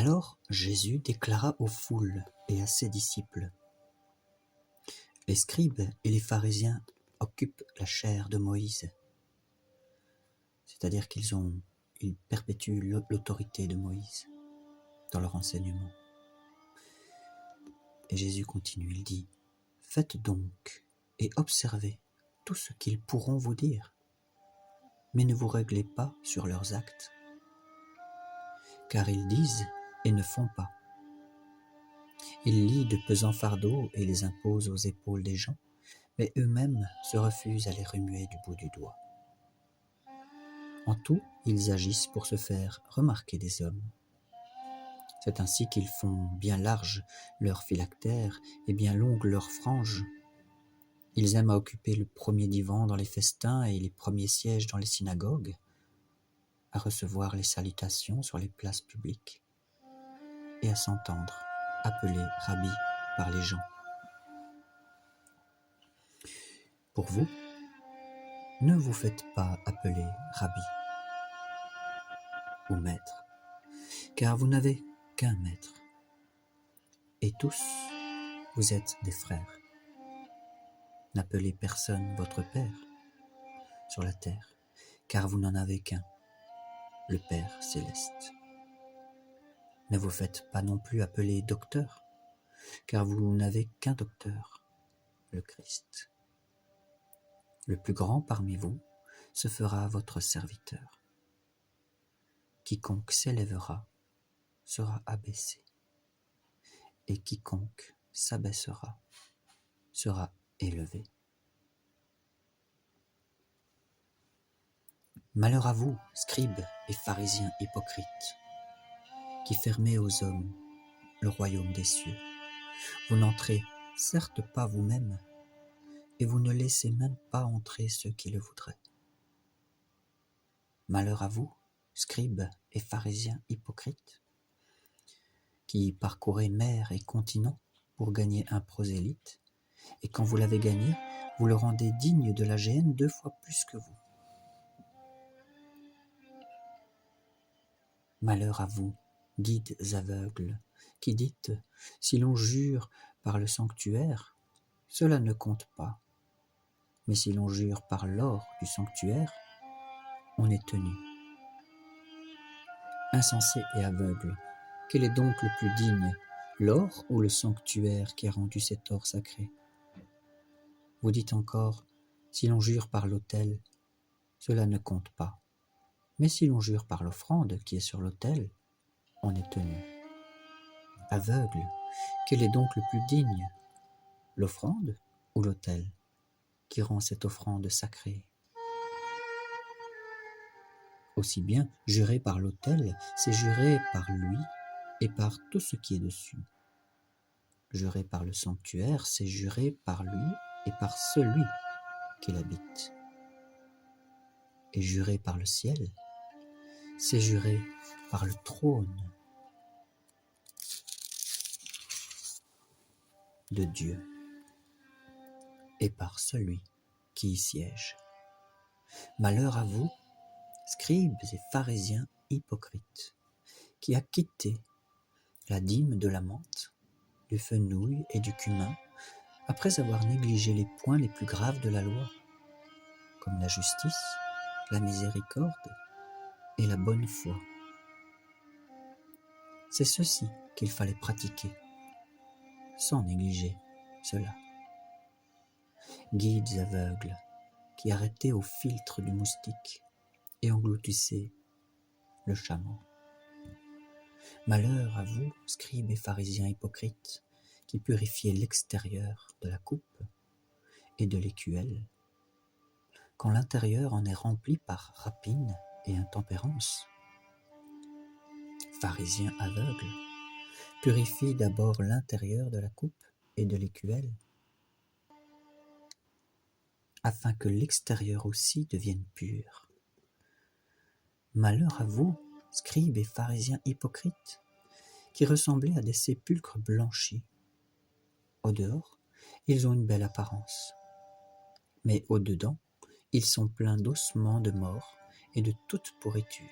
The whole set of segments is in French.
Alors Jésus déclara aux foules et à ses disciples: les scribes et les pharisiens occupent la chaire de Moïse, c'est-à-dire ils perpétuent l'autorité de Moïse dans leur enseignement. Et Jésus continue, il dit: faites donc et observez tout ce qu'ils pourront vous dire, mais ne vous réglez pas sur leurs actes, car ils disent et ne font pas. Ils lient de pesants fardeaux et les imposent aux épaules des gens, mais eux-mêmes se refusent à les remuer du bout du doigt. En tout, ils agissent pour se faire remarquer des hommes. C'est ainsi qu'ils font bien large leurs phylactères et bien longues leurs franges. Ils aiment à occuper le premier divan dans les festins et les premiers sièges dans les synagogues, à recevoir les salutations sur les places publiques et à s'entendre appeler Rabbi par les gens. Pour vous, ne vous faites pas appeler Rabbi ou Maître, car vous n'avez qu'un Maître, et tous vous êtes des frères. N'appelez personne votre Père sur la terre, car vous n'en avez qu'un, le Père céleste. Ne vous faites pas non plus appeler docteur, car vous n'avez qu'un docteur, le Christ. Le plus grand parmi vous se fera votre serviteur. Quiconque s'élèvera sera abaissé, et quiconque s'abaissera sera élevé. Malheur à vous, scribes et pharisiens hypocrites, qui fermez aux hommes le royaume des cieux. Vous n'entrez certes pas vous-même, et vous ne laissez même pas entrer ceux qui le voudraient. Malheur à vous, scribes et pharisiens hypocrites, qui parcourez mer et continent pour gagner un prosélyte, et quand vous l'avez gagné, vous le rendez digne de la géhenne 2 fois plus que vous. Malheur à vous, guides aveugles, qui dites: si l'on jure par le sanctuaire, cela ne compte pas, mais si l'on jure par l'or du sanctuaire, on est tenu. Insensé et aveugle, quel est donc le plus digne, l'or ou le sanctuaire qui a rendu cet or sacré? Vous dites encore: si l'on jure par l'autel, cela ne compte pas, mais si l'on jure par l'offrande qui est sur l'autel, on est tenu. Aveugle, quel est donc le plus digne, l'offrande ou l'autel qui rend cette offrande sacrée? Aussi bien jurer par l'autel, c'est jurer par lui et par tout ce qui est dessus. Jurer par le sanctuaire, c'est jurer par lui et par celui qui l'habite. Et jurer par le ciel, c'est jurer par le trône de Dieu et par celui qui y siège. Malheur à vous, scribes et pharisiens hypocrites, qui acquittez la dîme de la menthe, du fenouil et du cumin, après avoir négligé les points les plus graves de la loi, comme la justice, la miséricorde et la bonne foi. C'est ceci qu'il fallait pratiquer, sans négliger cela. Guides aveugles, qui arrêtaient au filtre du moustique et engloutissaient le chameau. Malheur à vous, scribes et pharisiens hypocrites, qui purifiez l'extérieur de la coupe et de l'écuelle, quand l'intérieur en est rempli par rapine et intempérance. Pharisiens aveugles, purifie d'abord l'intérieur de la coupe et de l'écuelle, afin que l'extérieur aussi devienne pur. Malheur à vous, scribes et pharisiens hypocrites, qui ressemblaient à des sépulcres blanchis. Au dehors, ils ont une belle apparence, mais au dedans, ils sont pleins d'ossements de mort et de toute pourriture.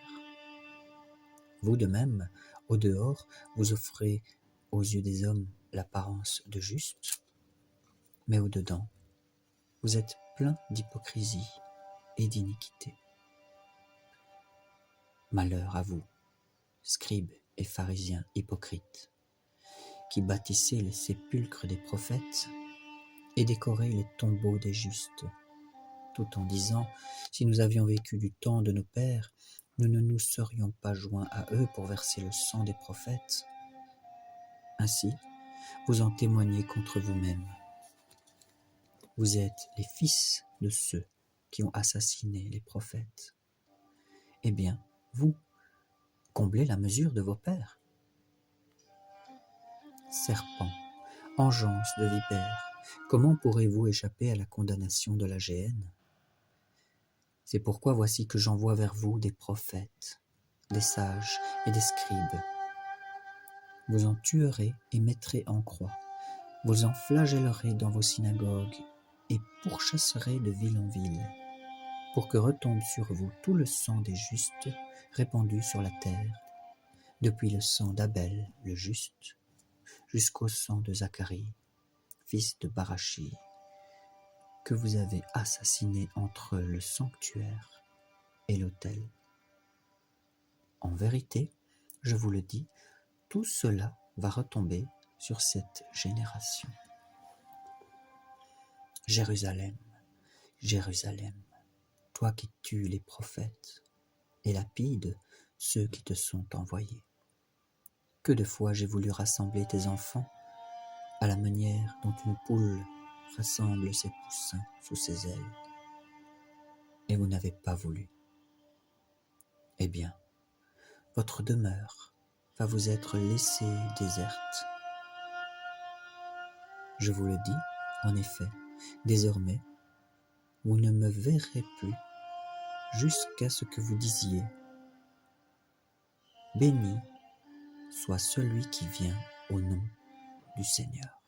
Vous de même, Au dehors, vous offrez aux yeux des hommes l'apparence de juste, mais au dedans, vous êtes plein d'hypocrisie et d'iniquité. Malheur à vous, scribes et pharisiens hypocrites, qui bâtissez les sépulcres des prophètes et décorez les tombeaux des justes, tout en disant « Si nous avions vécu du temps de nos pères, nous ne nous serions pas joints à eux pour verser le sang des prophètes. » Ainsi, vous en témoignez contre vous-même. Vous êtes les fils de ceux qui ont assassiné les prophètes. Eh bien, vous, comblez la mesure de vos pères. Serpents, engeance de vipères, comment pourrez-vous échapper à la condamnation de la géhenne? C'est pourquoi voici que j'envoie vers vous des prophètes, des sages et des scribes. Vous en tuerez et mettrez en croix, vous en flagellerez dans vos synagogues et pourchasserez de ville en ville, pour que retombe sur vous tout le sang des justes répandu sur la terre, depuis le sang d'Abel le juste, jusqu'au sang de Zacharie, fils de Barachi, que vous avez assassiné entre le sanctuaire et l'autel. En vérité, je vous le dis, tout cela va retomber sur cette génération. Jérusalem, Jérusalem, toi qui tues les prophètes et lapides ceux qui te sont envoyés. Que de fois j'ai voulu rassembler tes enfants à la manière dont une poule rassemble ses poussins sous ses ailes, et vous n'avez pas voulu. Eh bien, votre demeure va vous être laissée déserte. Je vous le dis, en effet, désormais, vous ne me verrez plus jusqu'à ce que vous disiez « Béni soit celui qui vient au nom du Seigneur ».